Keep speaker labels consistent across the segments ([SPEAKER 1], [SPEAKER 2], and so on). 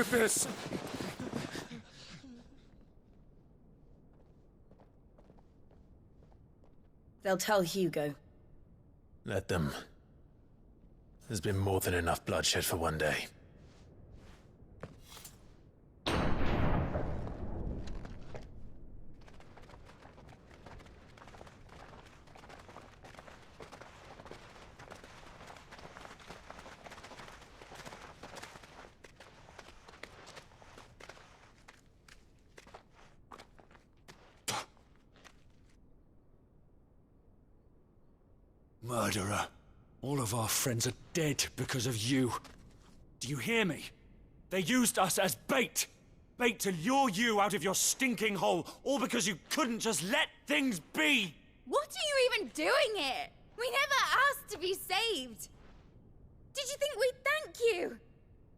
[SPEAKER 1] with this!
[SPEAKER 2] They'll tell Hugo.
[SPEAKER 3] Let them. There's been more than enough bloodshed for one day.
[SPEAKER 1] Murderer. All of our friends are dead because of you. Do you hear me? They used us as bait. Bait to lure you out of your stinking hole, all because you couldn't just let things be.
[SPEAKER 4] What are you even doing here? We never asked to be saved. Did you think we'd thank you?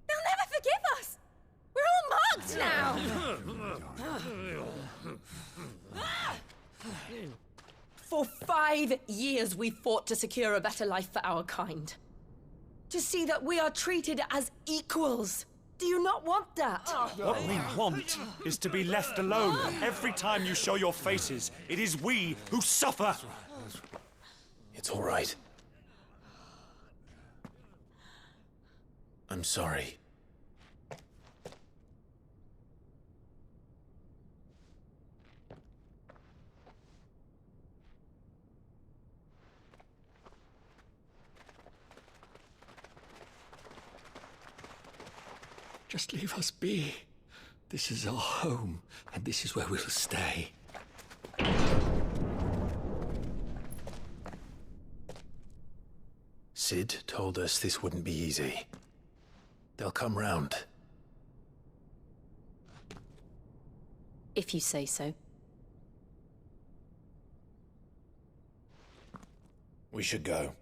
[SPEAKER 4] They'll never forgive us. We're all marked now.
[SPEAKER 2] For 5 years we fought to secure a better life for our kind. To see that we are treated as equals. Do you not want that?
[SPEAKER 1] What we want is to be left alone. Every time you show your faces, it is we who suffer.
[SPEAKER 3] It's all right. I'm sorry.
[SPEAKER 1] Just leave us be. This is our home, and this is where we'll stay.
[SPEAKER 3] Sid told us this wouldn't be easy. They'll come round.
[SPEAKER 2] If you say so.
[SPEAKER 3] We should go.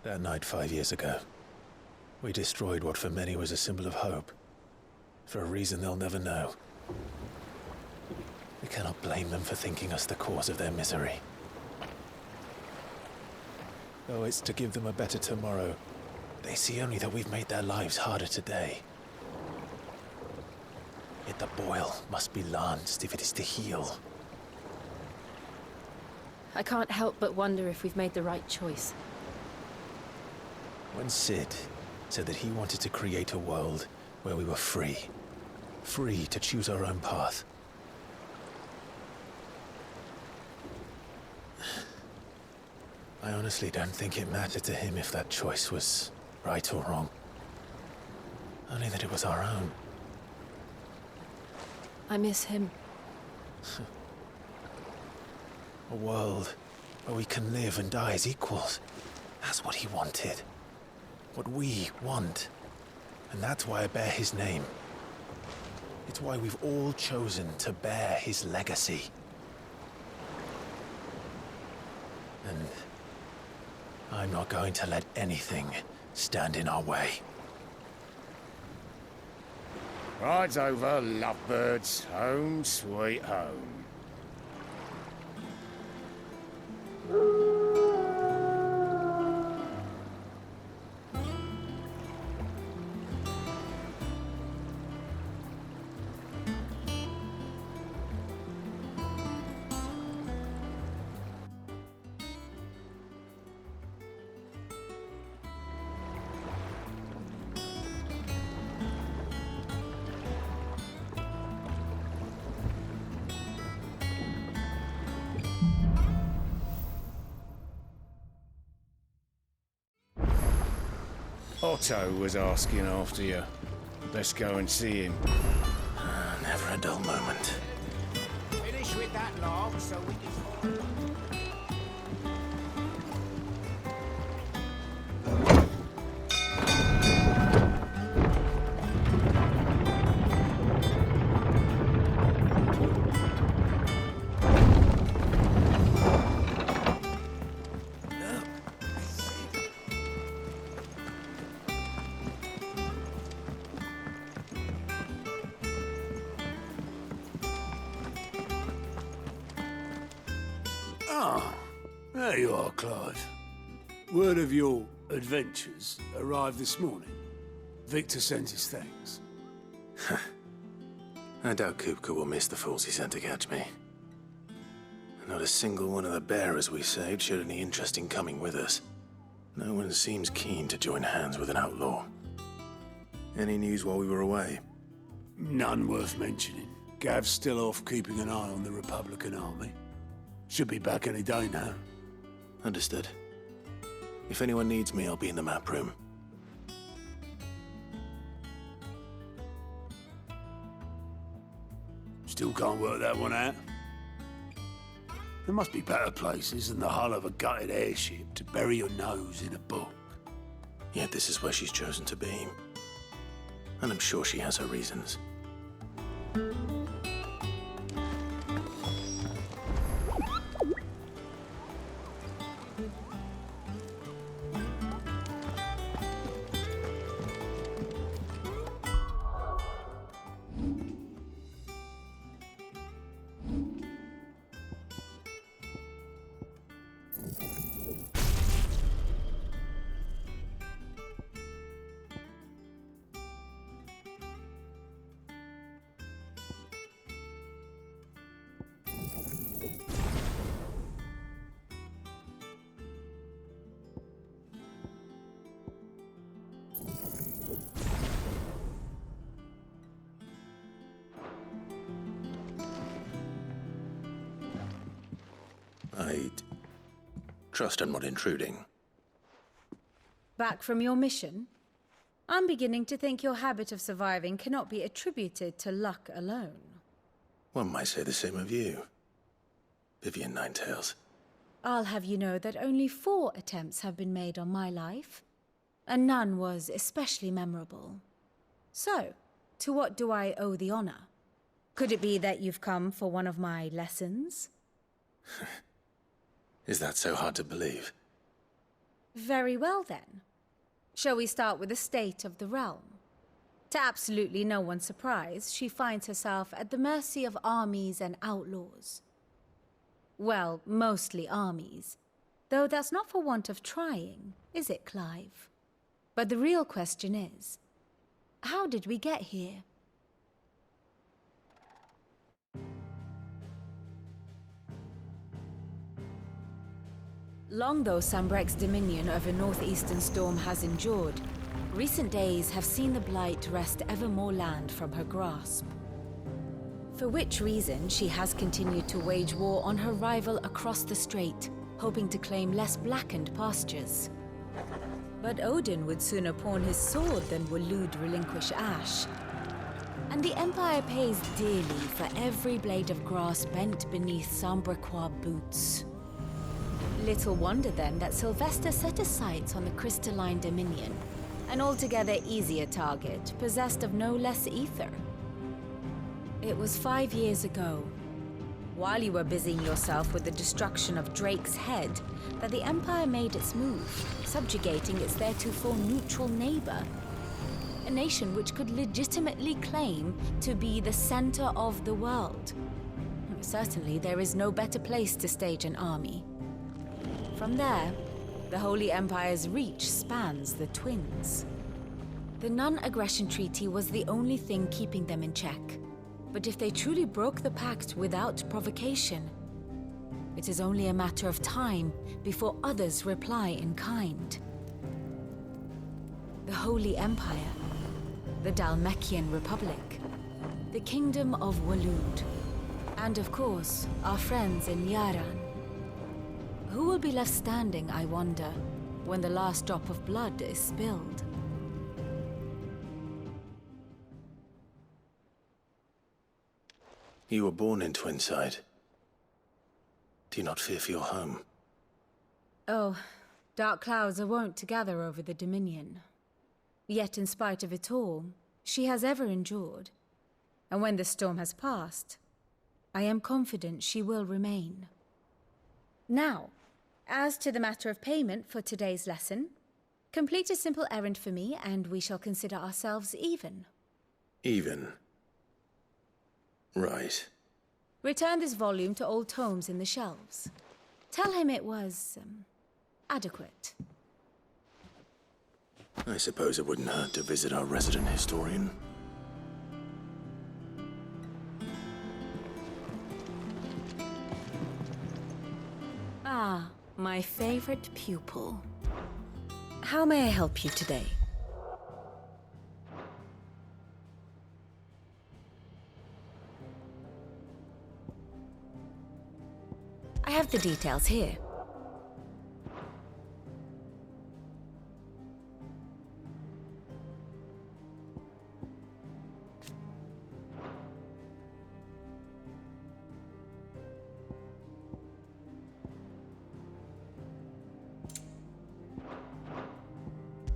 [SPEAKER 3] That night 5 years ago, we destroyed what for many was a symbol of hope. For a reason they'll never know. We cannot blame them for thinking us the cause of their misery. Though it's to give them a better tomorrow, they see only that we've made their lives harder today. Yet the boil must be lanced if it is to heal.
[SPEAKER 2] I can't help but wonder if we've made the right choice.
[SPEAKER 3] When Sid said that he wanted to create a world where we were free. Free to choose our own path. I honestly don't think it mattered to him if that choice was right or wrong. Only that it was our own.
[SPEAKER 2] I miss him.
[SPEAKER 3] A world where we can live and die as equals. That's what he wanted. What we want. And that's why I bear his name. It's why we've all chosen to bear his legacy. And I'm not going to let anything stand in our way.
[SPEAKER 5] Rides over, lovebirds, home sweet home. Otto was asking after you. Let's go and see him.
[SPEAKER 3] Never a dull moment.
[SPEAKER 1] Finish
[SPEAKER 5] finish with that log so we can...
[SPEAKER 6] There you are, Clive. Word of your adventures arrived this morning. Victor sent his thanks.
[SPEAKER 3] I doubt Kupka will miss the fools he sent to catch me. Not a single one of the bearers we saved showed any interest in coming with us. No one seems keen to join hands with an outlaw. Any news while we were away?
[SPEAKER 6] None worth mentioning. Gav's still off keeping an eye on the Republican army. Should be back any day now.
[SPEAKER 3] Understood. If anyone needs me, I'll be in the map room.
[SPEAKER 6] Still can't work that one out. There must be better places than the hull of a gutted airship to bury your nose in a book.
[SPEAKER 3] Yet this is where she's chosen to be. And I'm sure she has her reasons. I'd trust I'm not intruding.
[SPEAKER 7] Back from your mission? I'm beginning to think your habit of surviving cannot be attributed to luck alone.
[SPEAKER 3] One might say the same of you, Vivian Ninetails.
[SPEAKER 7] I'll have you know that only 4 attempts have been made on my life, and none was especially memorable. So, to what do I owe the honor? Could it be that you've come for one of my lessons?
[SPEAKER 3] Is that so hard to believe?
[SPEAKER 7] Very well, then. Shall we start with the state of the realm? To absolutely no one's surprise, she finds herself at the mercy of armies and outlaws. Well, mostly armies. Though that's not for want of trying, is it, Clive? But the real question is, how did we get here? Long though Sambrek's dominion over northeastern Storm has endured, recent days have seen the Blight wrest ever more land from her grasp. For which reason she has continued to wage war on her rival across the strait, hoping to claim less blackened pastures. But Odin would sooner pawn his sword than Waloed relinquish Ash. And the Empire pays dearly for every blade of grass bent beneath Sambrequois boots. Little wonder then that Sylvester set his sights on the crystalline dominion, an altogether easier target, possessed of no less ether. It was 5 years ago, while you were busying yourself with the destruction of Drake's head, that the Empire made its move, subjugating its theretofore neutral neighbor, a nation which could legitimately claim to be the center of the world. Certainly, there is no better place to stage an army. From there, the Holy Empire's reach spans the Twins. The non-aggression treaty was the only thing keeping them in check. But if they truly broke the pact without provocation, it is only a matter of time before others reply in kind. The Holy Empire, the Dhalmekian Republic, the Kingdom of Waloed, and of course, our friends in Yaran. Who will be left standing, I wonder, when the last drop of blood is spilled?
[SPEAKER 3] You were born in Twinside. Do you not fear for your home?
[SPEAKER 7] Oh, dark clouds are wont to gather over the Dominion. Yet in spite of it all, she has ever endured. And when the storm has passed, I am confident she will remain. Now, as to the matter of payment for today's lesson, complete a simple errand for me and we shall consider ourselves even.
[SPEAKER 3] Even? Right.
[SPEAKER 7] Return this volume to old tomes in the shelves. Tell him it was, adequate.
[SPEAKER 3] I suppose it wouldn't hurt to visit our resident historian.
[SPEAKER 7] Ah, my favorite pupil. How may I help you today? I have the details here.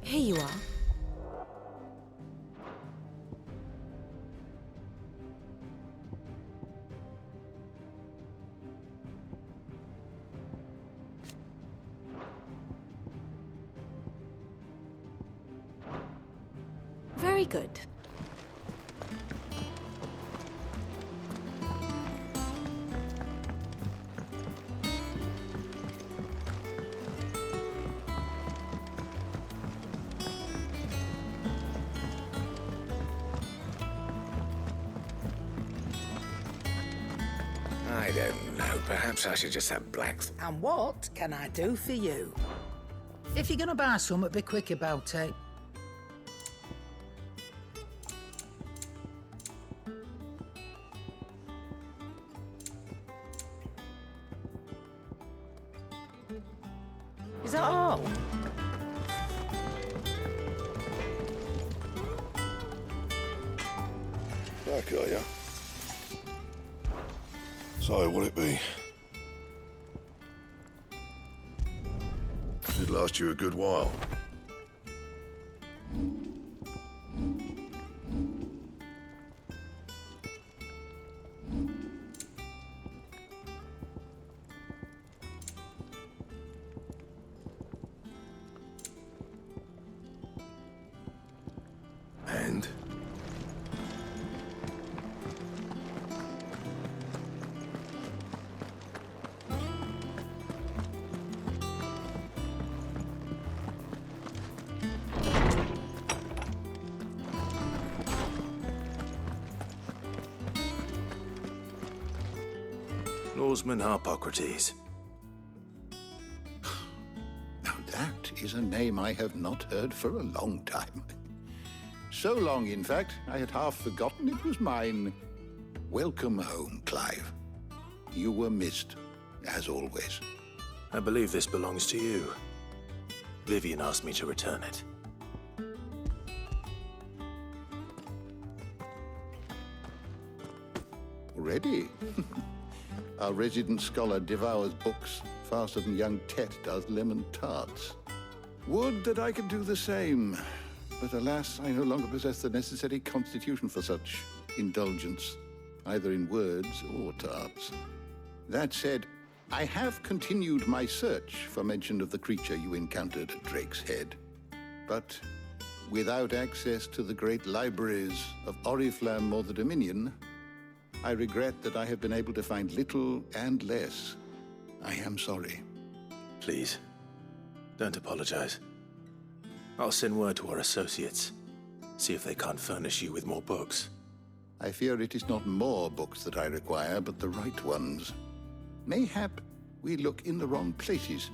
[SPEAKER 7] Here you are. Very good.
[SPEAKER 8] I don't know. Perhaps I should just have blacks.
[SPEAKER 5] And what can I do for you? If you're gonna buy something, be quick about it. Is that all?
[SPEAKER 9] Back, are ya? So, what'll it be? It'd last you a good while. And?
[SPEAKER 3] Norseman Harpocrates.
[SPEAKER 10] Now that is a name I have not heard for a long time. So long, in fact, I had half forgotten it was mine. Welcome home, Clive. You were missed, as always.
[SPEAKER 3] I believe this belongs to you. Vivian asked me to return it.
[SPEAKER 10] Already? Our resident scholar devours books faster than young Tet does lemon tarts. Would that I could do the same. But alas, I no longer possess the necessary constitution for such indulgence, either in words or tarts. That said, I have continued my search for mention of the creature you encountered at Drake's Head. But without access to the great libraries of Oriflamme or the Dominion, I regret that I have been able to find little and less. I am sorry.
[SPEAKER 3] Please, don't apologize. I'll send word to our associates. See if they can't furnish you with more books.
[SPEAKER 10] I fear it is not more books that I require, but the right ones. Mayhap we look in the wrong places.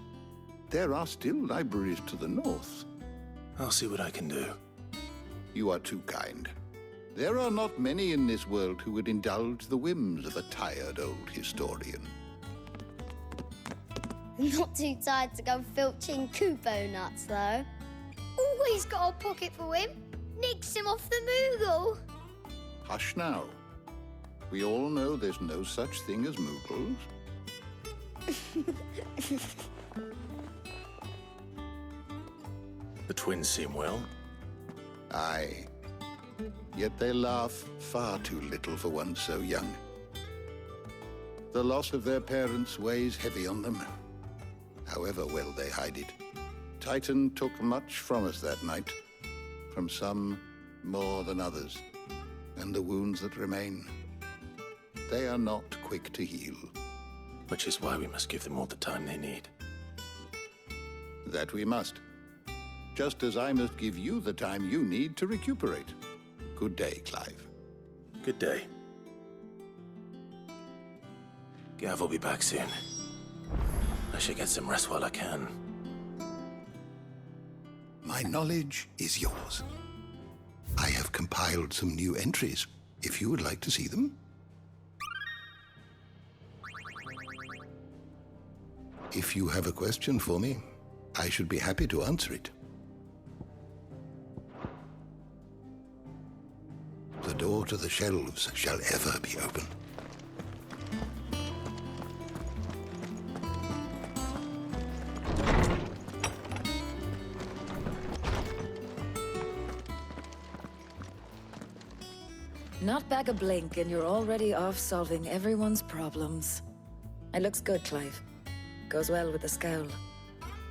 [SPEAKER 10] There are still libraries to the north.
[SPEAKER 3] I'll see what I can do.
[SPEAKER 10] You are too kind. There are not many in this world who would indulge the whims of a tired old historian.
[SPEAKER 11] Not too tired to go filching Kupo nuts, though. Always got a pocket for him. Nicks him off the Moogle.
[SPEAKER 10] Hush now. We all know there's no such thing as Moogles.
[SPEAKER 3] The twins seem well.
[SPEAKER 10] Aye. Yet they laugh far too little for one so young. The loss of their parents weighs heavy on them, however well they hide it. Titan took much from us that night, from some more than others, and the wounds that remain, they are not quick to heal.
[SPEAKER 3] Which is why we must give them all the time they need.
[SPEAKER 10] That we must. Just as I must give you the time you need to recuperate. Good day, Clive.
[SPEAKER 3] Good day. Gav will be back soon. I should get some rest while I can.
[SPEAKER 10] My knowledge is yours. I have compiled some new entries, if you would like to see them. If you have a question for me, I should be happy to answer it. The door to the shelves shall ever be open.
[SPEAKER 12] Not back a blink and you're already off solving everyone's problems. It looks good, Clive. Goes well with the scowl.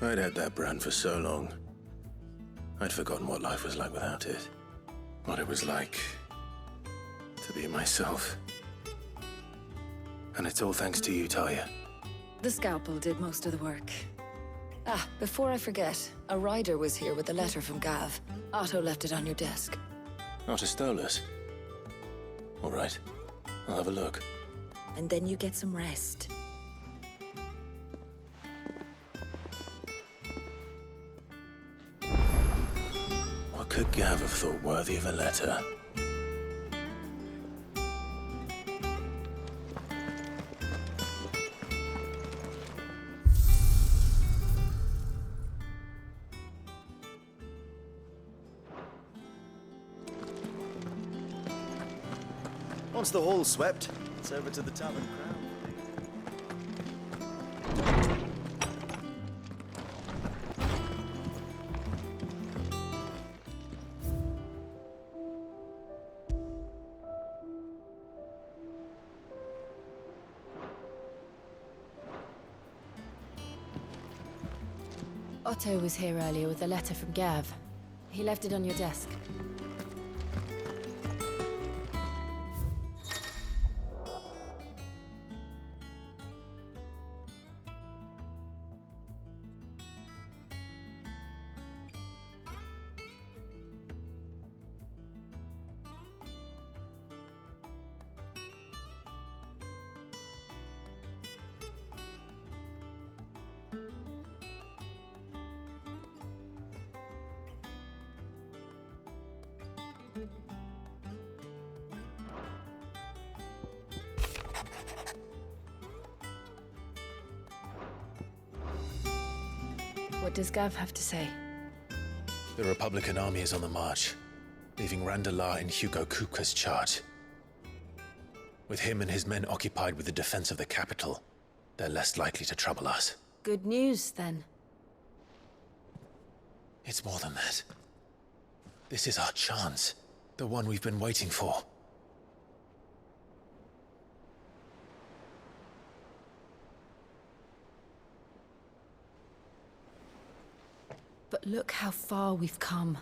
[SPEAKER 3] I'd had that brand for so long. I'd forgotten what life was like without it. What it was like to be myself. And it's all thanks to you, Talia.
[SPEAKER 12] The scalpel did most of the work. Ah, before I forget, a rider was here with a letter from Gav. Otto left it on your desk.
[SPEAKER 3] Otto stole us. All right, I'll have a look.
[SPEAKER 12] And then you get some rest.
[SPEAKER 3] What could Gav have thought worthy of a letter?
[SPEAKER 13] Once the hall's swept, it's over to the tavern crowd.
[SPEAKER 7] Otto was here earlier with a letter from Gav. He left it on your desk. What does Gav have to say?
[SPEAKER 3] The Republican army is on the march, leaving Randalar in Hugo Kupka's charge. With him and his men occupied with the defense of the capital, they're less likely to trouble us.
[SPEAKER 7] Good news, then.
[SPEAKER 3] It's more than that. This is our chance, the one we've been waiting for.
[SPEAKER 7] But look how far we've come.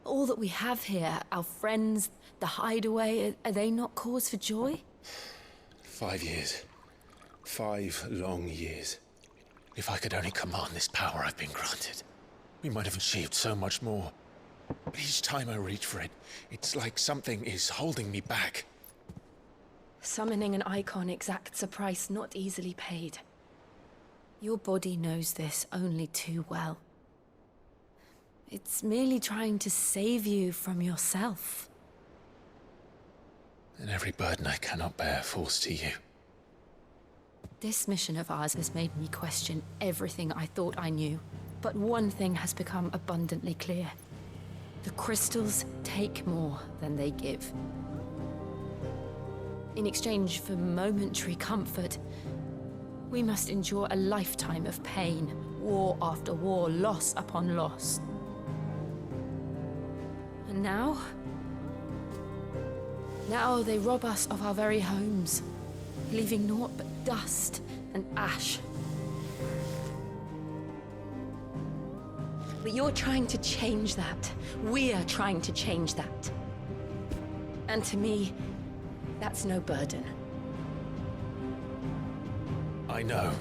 [SPEAKER 7] All that we have here, our friends, the hideaway, are they not cause for joy?
[SPEAKER 3] 5 years. 5 long years. If I could only command this power I've been granted, we might have achieved so much more. But each time I reach for it, it's like something is holding me back.
[SPEAKER 7] Summoning an icon exacts a price not easily paid. Your body knows this only too well. It's merely trying to save you from yourself.
[SPEAKER 3] And every burden I cannot bear falls to you.
[SPEAKER 7] This mission of ours has made me question everything I thought I knew. But one thing has become abundantly clear. The crystals take more than they give. In exchange for momentary comfort, We must endure a lifetime of pain, war after war, loss upon loss. And now? Now they rob us of our very homes, leaving naught but dust and ash. But you're trying to change that. We're trying to change that. And to me, that's no burden.
[SPEAKER 3] I know,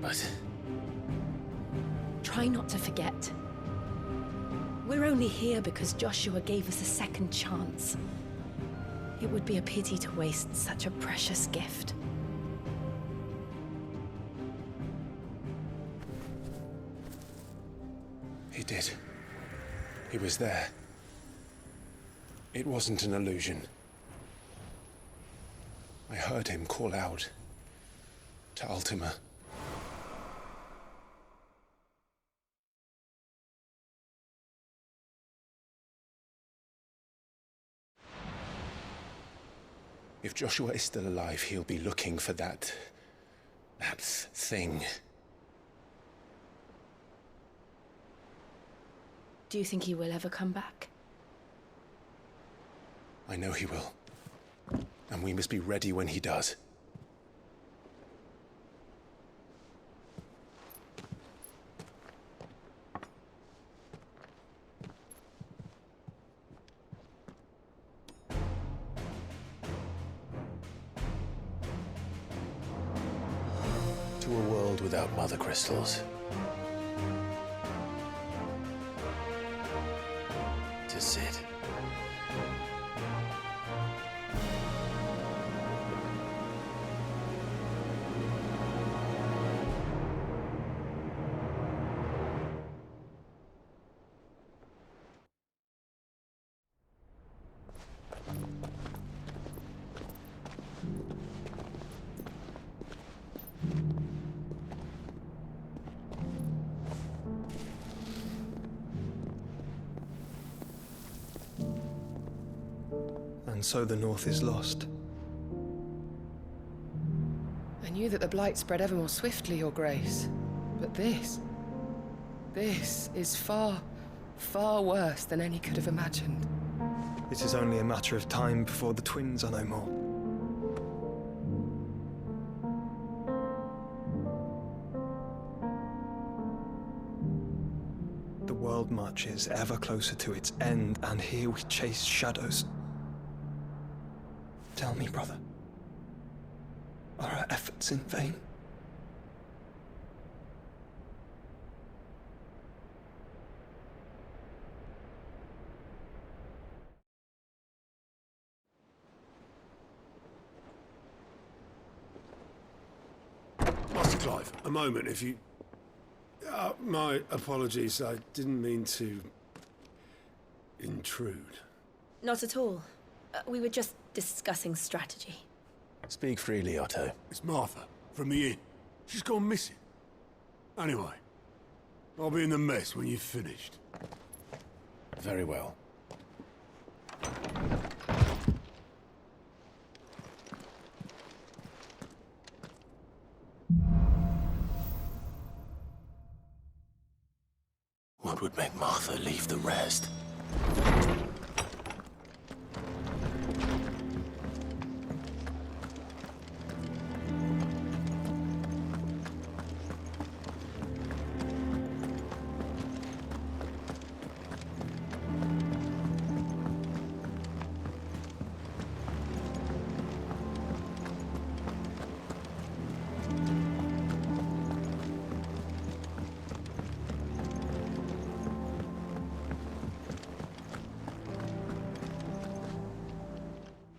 [SPEAKER 3] but...
[SPEAKER 7] Try not to forget. We're only here because Joshua gave us a second chance. It would be a pity to waste such a precious gift.
[SPEAKER 3] He did. He was there. It wasn't an illusion. I heard him call out to Ultima. If Joshua is still alive, he'll be looking for that thing.
[SPEAKER 7] Do you think he will ever come back?
[SPEAKER 3] I know he will. And we must be ready when he does. To a world without mother crystals. To Sid.
[SPEAKER 14] And so the North is lost.
[SPEAKER 15] I knew that the Blight spread ever more swiftly, Your Grace. But this is far, far worse than any could have imagined.
[SPEAKER 14] It is only a matter of time before the twins are no more. The world marches ever closer to its end, and here we chase shadows. Tell me, brother, are our efforts in vain?
[SPEAKER 6] Master Clive, a moment, if you... my apologies, I didn't mean to... intrude.
[SPEAKER 2] Not at all. We were just discussing strategy.
[SPEAKER 3] Speak freely, Otto.
[SPEAKER 6] It's Martha, from the inn. She's gone missing. Anyway, I'll be in the mess when you've finished.
[SPEAKER 3] Very well. What would make Martha leave the rest?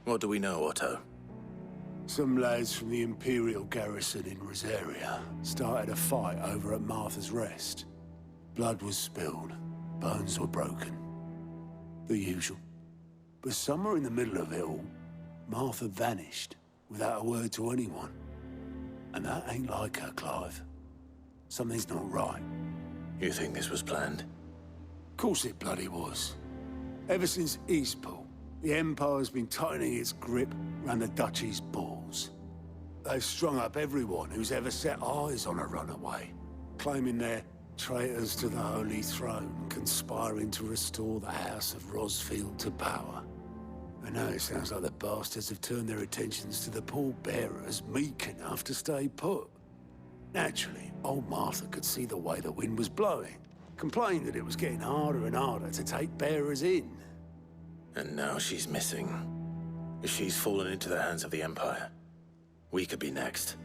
[SPEAKER 3] What do we know, Otto?
[SPEAKER 6] Some lads from the Imperial garrison in Rosaria started a fight over at Martha's Rest. Blood was spilled, bones were broken. The usual. But somewhere in the middle of it all, Martha vanished without a word to anyone. And that ain't like her, Clive. Something's not right.
[SPEAKER 3] You think this was planned?
[SPEAKER 6] Of course it bloody was. Ever since Eastpool, the Empire's been tightening its grip around the Duchy's balls. They've strung up everyone who's ever set eyes on a runaway, claiming they're traitors to the Holy Throne, conspiring to restore the House of Rosfield to power. And now it sounds like the bastards have turned their attentions to the pallbearers meek enough to stay put. Naturally, old Martha could see the way the wind was blowing, complained that it was getting harder and harder to take bearers in.
[SPEAKER 3] And now she's missing. She's fallen into the hands of the Empire. We could be next.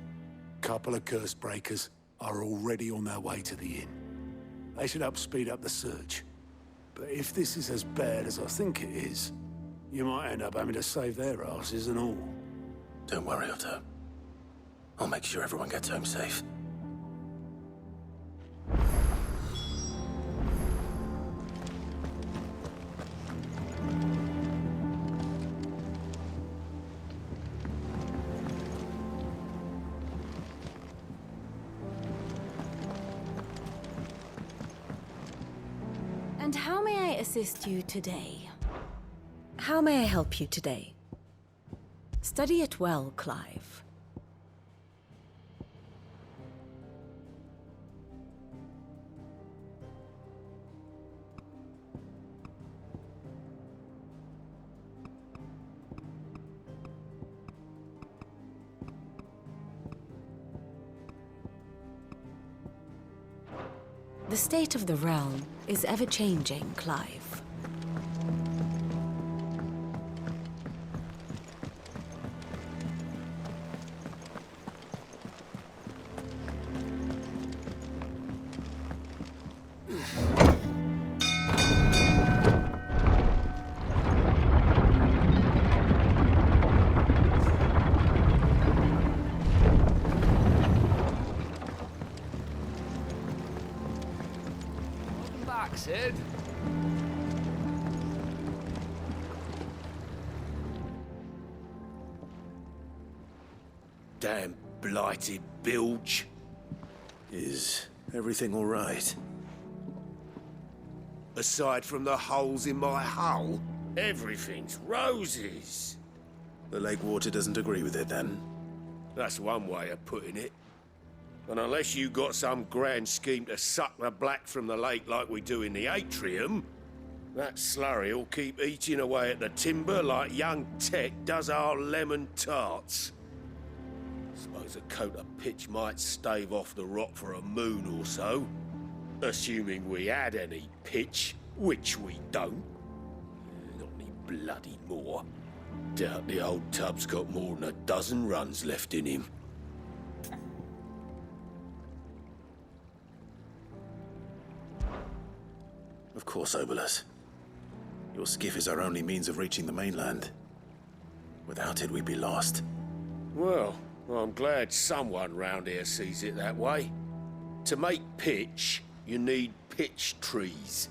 [SPEAKER 6] Couple of curse breakers are already on their way to the inn. They should help speed up the search. But if this is as bad as I think it is, you might end up having to save their asses and all.
[SPEAKER 3] Don't worry, Otto. I'll make sure everyone gets home safe.
[SPEAKER 7] And how may I assist you today? How may I help you today? Study it well, Clive. The state of the realm is ever-changing, Clive.
[SPEAKER 16] Sid.
[SPEAKER 8] Damn blighted bilge.
[SPEAKER 3] Is everything all right?
[SPEAKER 8] Aside from the holes in my hull, everything's roses.
[SPEAKER 3] The lake water doesn't agree with it, then?
[SPEAKER 8] That's one way of putting it. And unless you got some grand scheme to suck the black from the lake like we do in the atrium, that slurry'll keep eating away at the timber like young Tech does our lemon tarts. Suppose a coat of pitch might stave off the rot for a moon or so. Assuming we had any pitch, which we don't. Not any bloody more. Doubt the old tub's got more than a dozen runs left in him.
[SPEAKER 3] Of course, Obolus. Your skiff is our only means of reaching the mainland. Without it, we'd be lost.
[SPEAKER 8] Well, I'm glad someone round here sees it that way. To make pitch, you need pitch trees.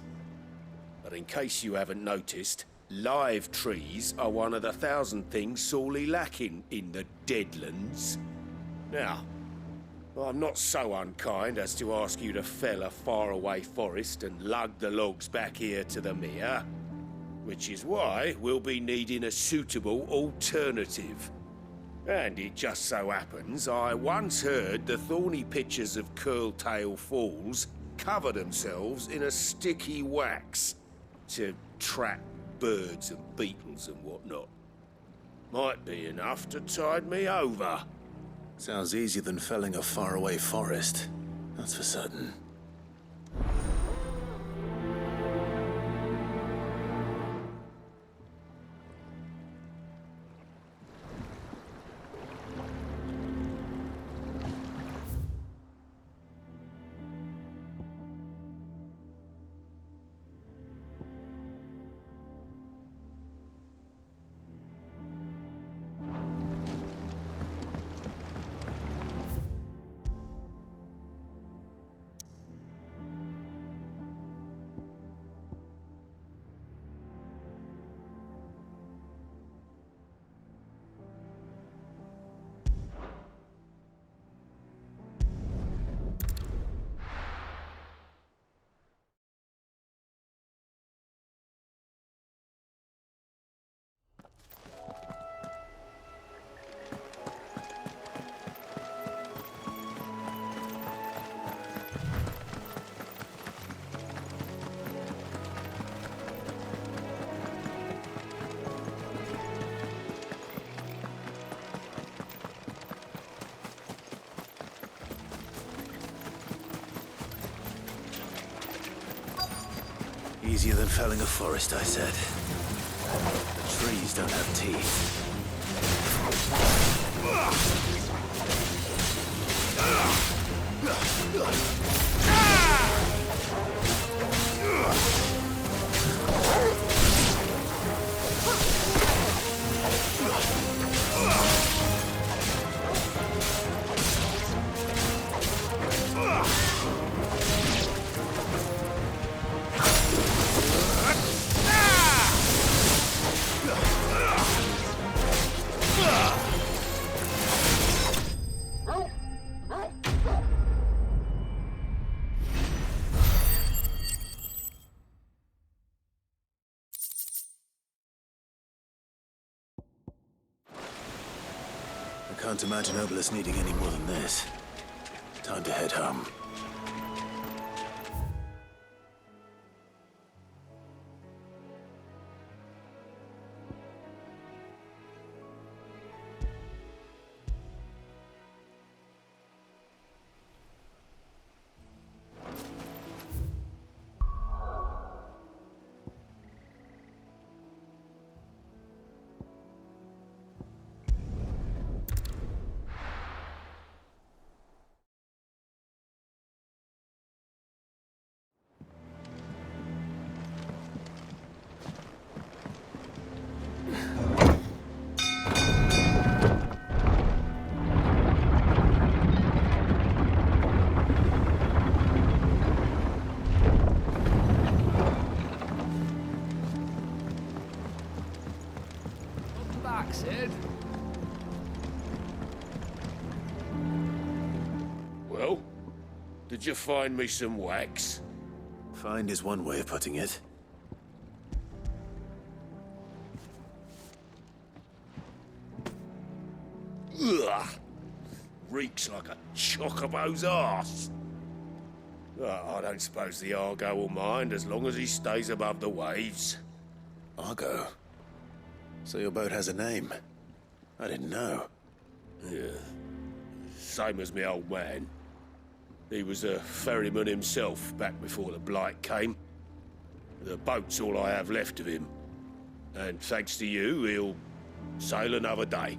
[SPEAKER 8] But in case you haven't noticed, live trees are one of the 1,000 things sorely lacking in the Deadlands. Now, I'm not so unkind as to ask you to fell a faraway forest and lug the logs back here to the mere, which is why we'll be needing a suitable alternative. And it just so happens I once heard the thorny pitchers of Curltail Falls cover themselves in a sticky wax to trap birds and beetles and whatnot. Might be enough to tide me over.
[SPEAKER 3] Sounds easier than felling a faraway forest, that's for certain. Easier than felling a forest, I said. The trees don't have teeth. I can't imagine Obelisk needing any more than this. Time to head home.
[SPEAKER 8] Well, did you find me some wax?
[SPEAKER 3] Find is one way of putting it.
[SPEAKER 8] Ugh! Reeks like a chocobo's arse. I don't suppose the Argo will mind as long as he stays above the waves.
[SPEAKER 3] Argo? So your boat has a name? I didn't know.
[SPEAKER 8] Yeah. Same as me old man. He was a ferryman himself back before the Blight came. The boat's all I have left of him. And thanks to you, he'll sail another day.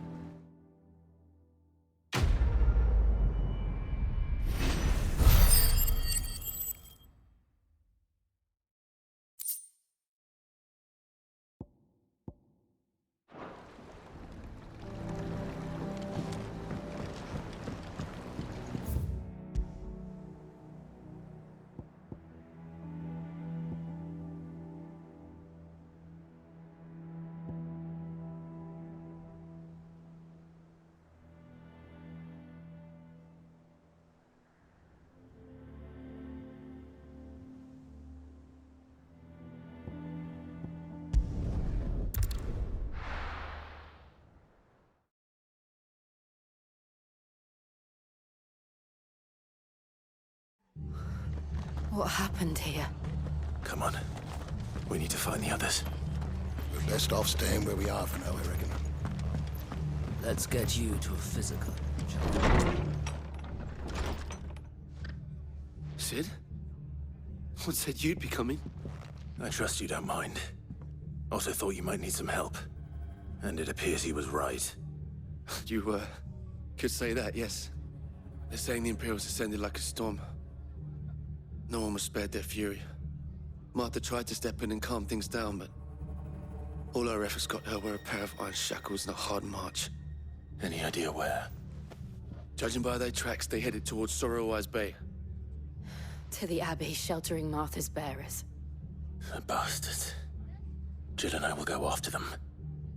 [SPEAKER 7] What happened here?
[SPEAKER 3] Come on. We need to find the others.
[SPEAKER 10] We're best off staying where we are for now, I reckon.
[SPEAKER 16] Let's get you to a physical.
[SPEAKER 17] Sid? What said you'd be coming?
[SPEAKER 3] I trust you don't mind. Also thought you might need some help. And it appears he was right.
[SPEAKER 17] You, could say that, yes. They're saying the Imperials ascended like a storm. No one was spared their fury. Martha tried to step in and calm things down, but all our efforts got her were a pair of iron shackles and a hard march.
[SPEAKER 3] Any idea where?
[SPEAKER 17] Judging by their tracks, they headed towards Sorrowwise Bay.
[SPEAKER 7] To the Abbey, sheltering Martha's bearers.
[SPEAKER 3] The bastards. Jill and I will go after them.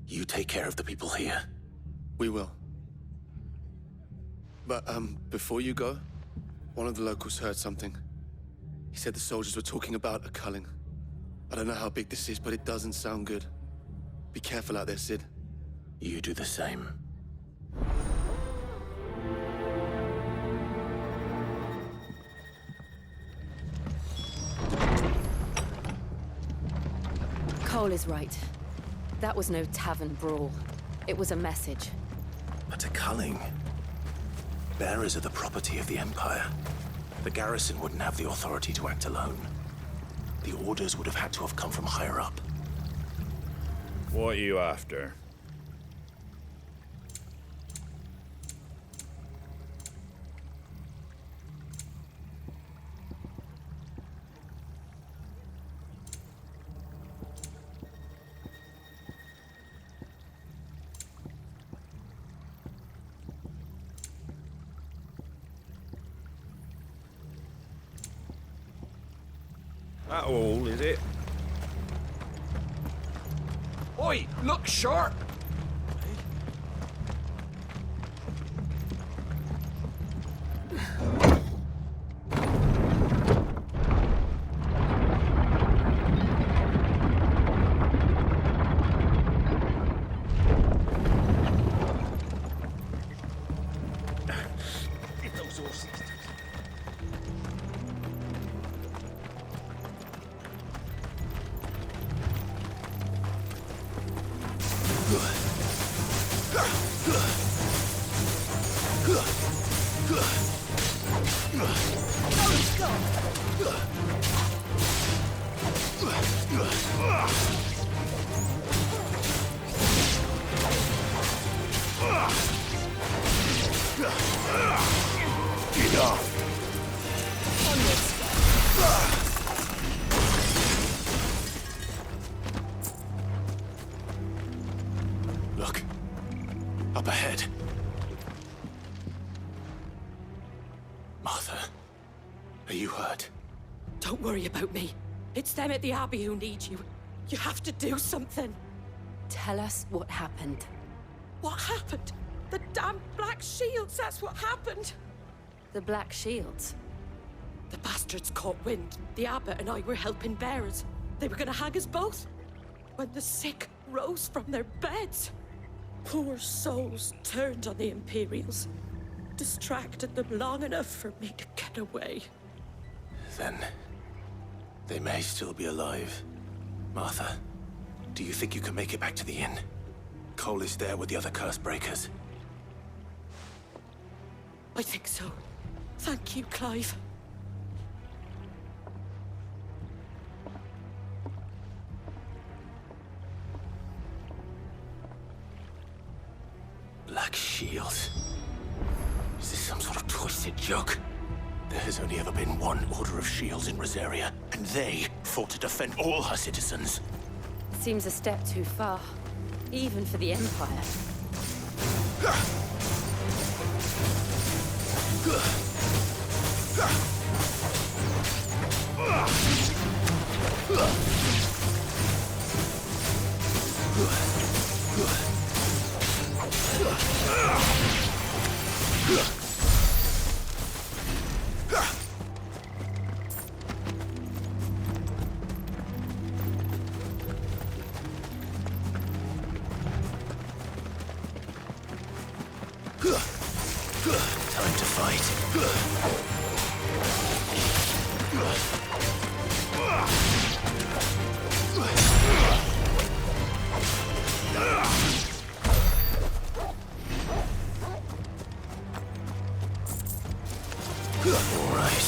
[SPEAKER 3] You take care of the people here.
[SPEAKER 17] We will. But, before you go, one of the locals heard something. He said the soldiers were talking about a culling. I don't know how big this is, but it doesn't sound good. Be careful out there, Sid.
[SPEAKER 3] You do the same.
[SPEAKER 7] Cole is right. That was no tavern brawl. It was a message.
[SPEAKER 3] But a culling? Bearers are the property of the Empire. The garrison wouldn't have the authority to act alone. The orders would have had to have come from higher up.
[SPEAKER 18] What are you after? That all, is it?
[SPEAKER 1] Oi, look sharp!
[SPEAKER 3] Look. Up ahead. Martha, are you hurt?
[SPEAKER 2] Don't worry about me. It's them at the Abbey who need you. You have to do something.
[SPEAKER 7] Tell us what happened.
[SPEAKER 2] What happened? The damn Black Shields, that's what happened.
[SPEAKER 7] The Black Shields?
[SPEAKER 2] The bastards caught wind. The abbot and I were helping bearers. They were gonna hang us both. When the sick rose from their beds, poor souls turned on the Imperials. Distracted them long enough for me to get away.
[SPEAKER 3] Then they may still be alive. Martha, do you think you can make it back to the inn? Cole is there with the other curse breakers.
[SPEAKER 2] I think so. Thank you, Clive.
[SPEAKER 3] Black Shields. Is this some sort of twisted joke? There has only ever been one Order of Shields in Rosaria, and they fought to defend all her citizens.
[SPEAKER 7] Seems a step too far, even for the Empire.
[SPEAKER 3] Time to fight. All right.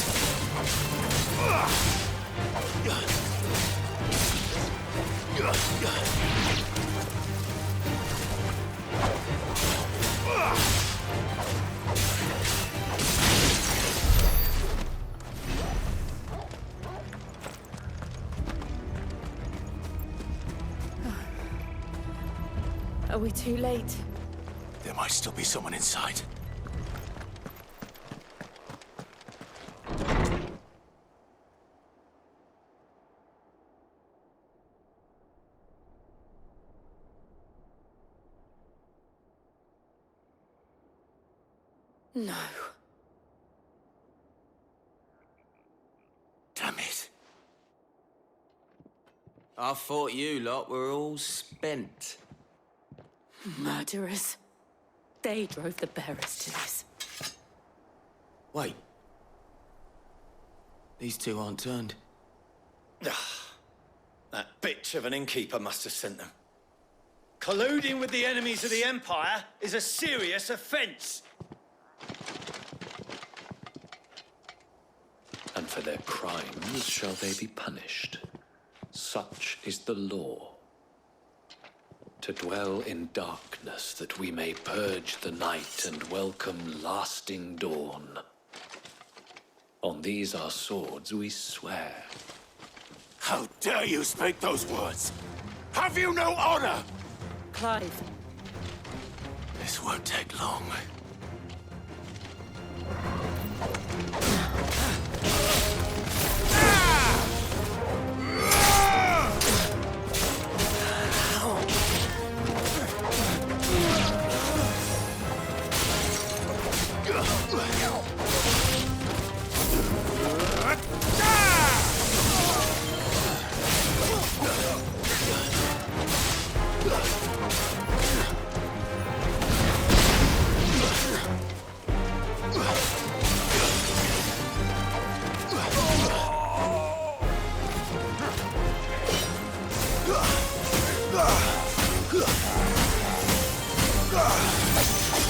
[SPEAKER 7] Are we too late?
[SPEAKER 3] There might still be someone inside.
[SPEAKER 2] No.
[SPEAKER 3] Damn it.
[SPEAKER 16] I thought you lot were all spent.
[SPEAKER 2] Murderers. They drove the bearers to this.
[SPEAKER 16] Wait. These two aren't turned.
[SPEAKER 13] That bitch of an innkeeper must have sent them. Colluding with the enemies of the Empire is a serious offense.
[SPEAKER 19] and for their crimes shall they be punished. Such is the law. To dwell in darkness that we may purge the night and welcome lasting dawn. On these our swords we swear.
[SPEAKER 8] How dare you speak those words? Have you no honor?
[SPEAKER 2] Clive.
[SPEAKER 8] This won't take long.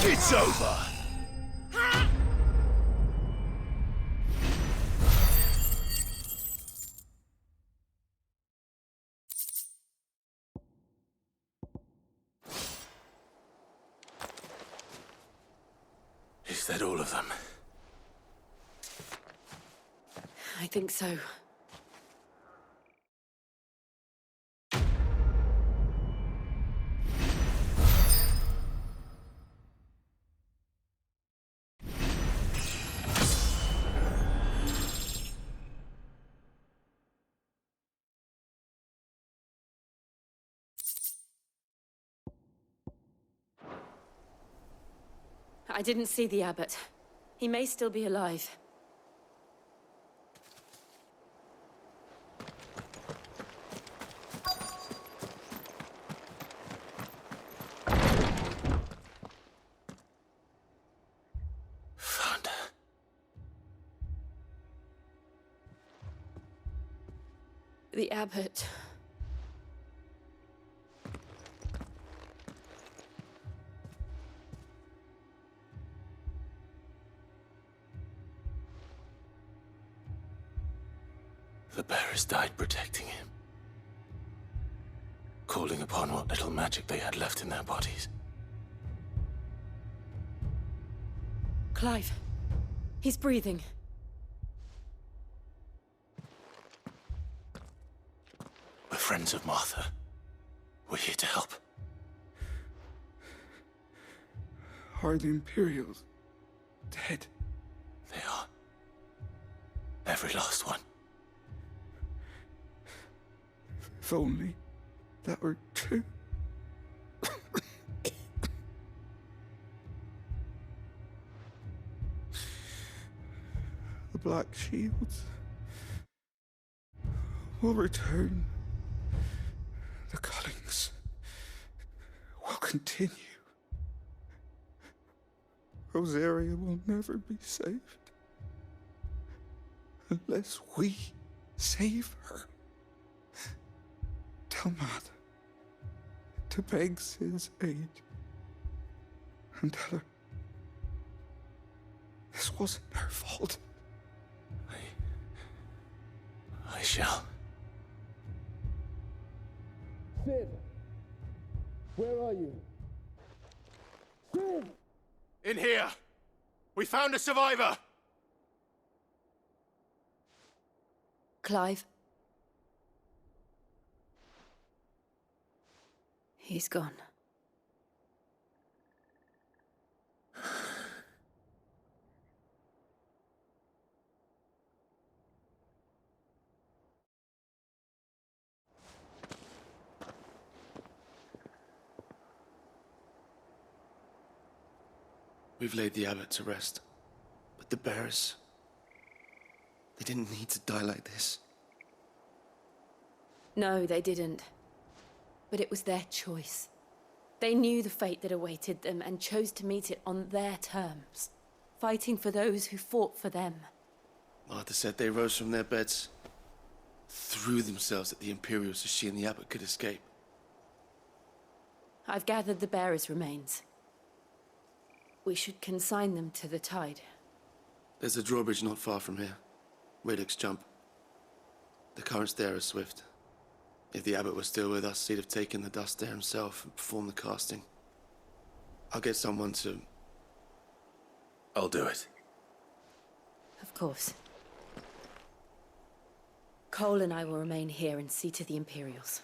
[SPEAKER 8] It's over! Is that all of them?
[SPEAKER 2] I think so. I didn't see the abbot. He may still be alive.
[SPEAKER 8] Found her.
[SPEAKER 2] The abbot.
[SPEAKER 8] The bearers died protecting him. Calling upon what little magic they had left in their bodies.
[SPEAKER 2] Clive. He's breathing.
[SPEAKER 8] We're friends of Martha. We're here to help.
[SPEAKER 17] Are the Imperials dead?
[SPEAKER 8] They are. Every last one.
[SPEAKER 17] If only that were true. The Black Shields will return. The cullings will continue. Rosaria will never be saved unless we save her. Tell Matt to beg Sid's aid and tell her this wasn't her fault.
[SPEAKER 8] I shall.
[SPEAKER 17] Sid! Where are you? Sid!
[SPEAKER 8] In here! We found a survivor!
[SPEAKER 2] Clive. He's gone.
[SPEAKER 17] We've laid the abbot to rest, but the bearers, they didn't need to die like this.
[SPEAKER 2] No, they didn't. But it was their choice. They knew the fate that awaited them and chose to meet it on their terms, fighting for those who fought for them.
[SPEAKER 17] Martha said they rose from their beds, threw themselves at the Imperials so she and the abbot could escape.
[SPEAKER 2] I've gathered the bearers' remains. We should consign them to the tide.
[SPEAKER 17] There's a drawbridge not far from here. Riddick's jump. The currents there are swift. If the abbot was still with us, he'd have taken the dust there himself and performed the casting. I'll get someone to...
[SPEAKER 3] I'll do it.
[SPEAKER 7] Of course. Cole and I will remain here and see to the Imperials.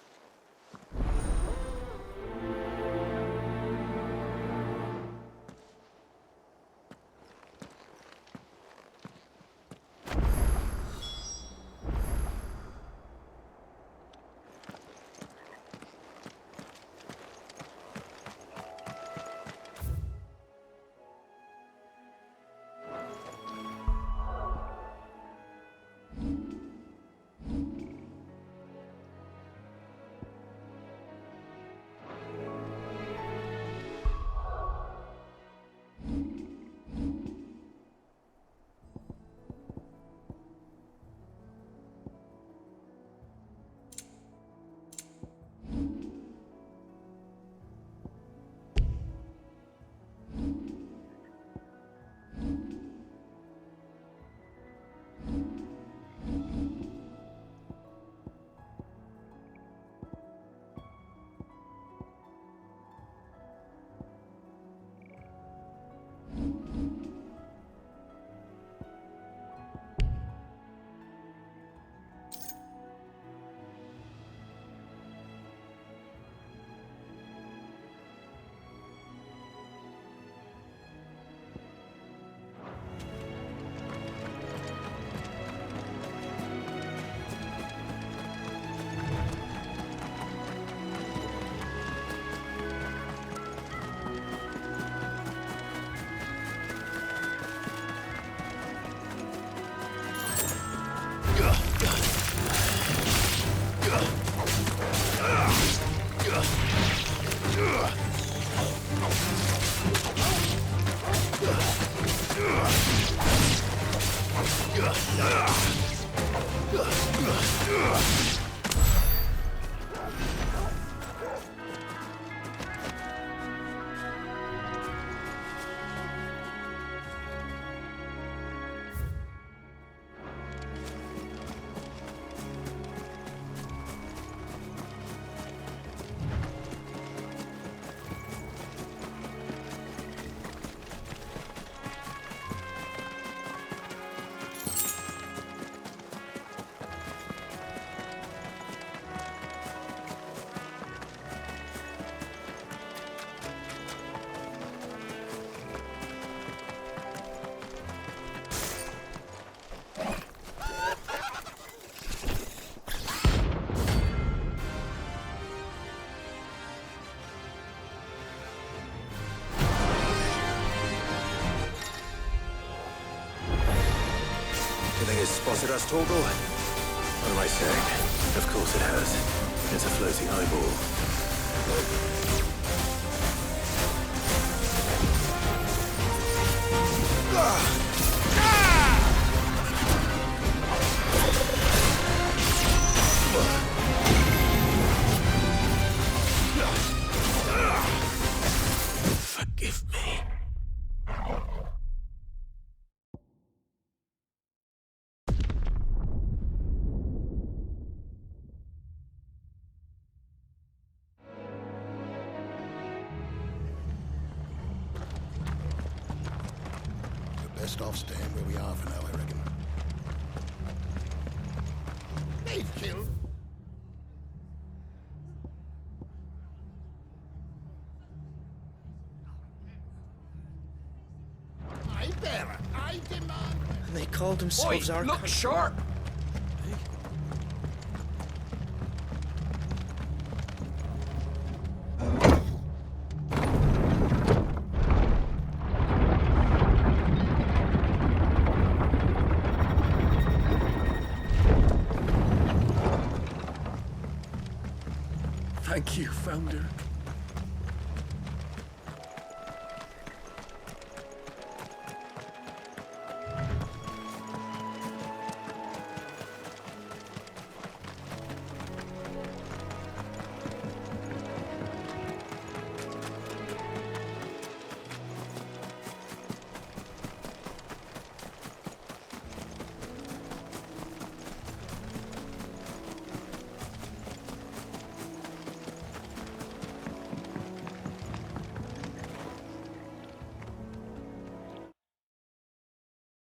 [SPEAKER 3] Spotted us, Torgal? What am I saying? Of course it has. It's a floating eyeball. Forgive me.
[SPEAKER 10] Best off staying where we are for now, I reckon. They've killed. I bear it. I demand.
[SPEAKER 5] And they called themselves our...
[SPEAKER 13] Look sharp!
[SPEAKER 6] Thank you, Founder.